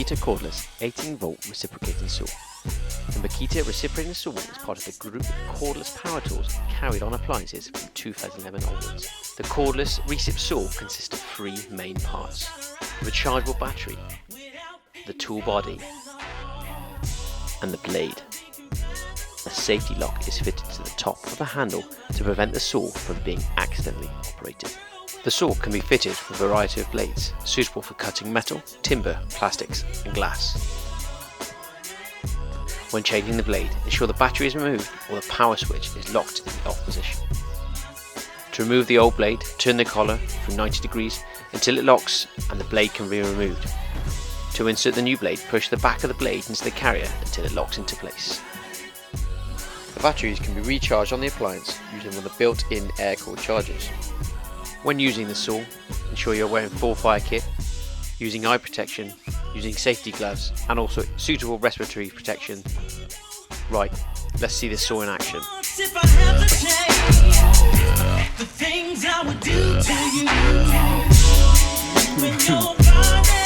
Makita cordless 18-volt reciprocating saw. The Makita reciprocating saw is part of the group of cordless power tools carried on appliances from 2011 onwards. The cordless recip saw consists of three main parts: the rechargeable battery, the tool body, and the blade. A safety lock is fitted to the top of the handle to prevent the saw from being accidentally operated. The saw can be fitted with a variety of blades, suitable for cutting metal, timber, plastics, and glass. When changing the blade, ensure the battery is removed or the power switch is locked in the off position. To remove the old blade, turn the collar through 90 degrees until it locks and the blade can be removed. To insert the new blade, push the back of the blade into the carrier until it locks into place. The batteries can be recharged on the appliance using one of the built-in air-cooled chargers. When using the saw, ensure you're wearing full fire kit, using eye protection, using safety gloves, and also suitable respiratory protection. Right, let's see this saw in action. If I have to change the things I would do to you when your body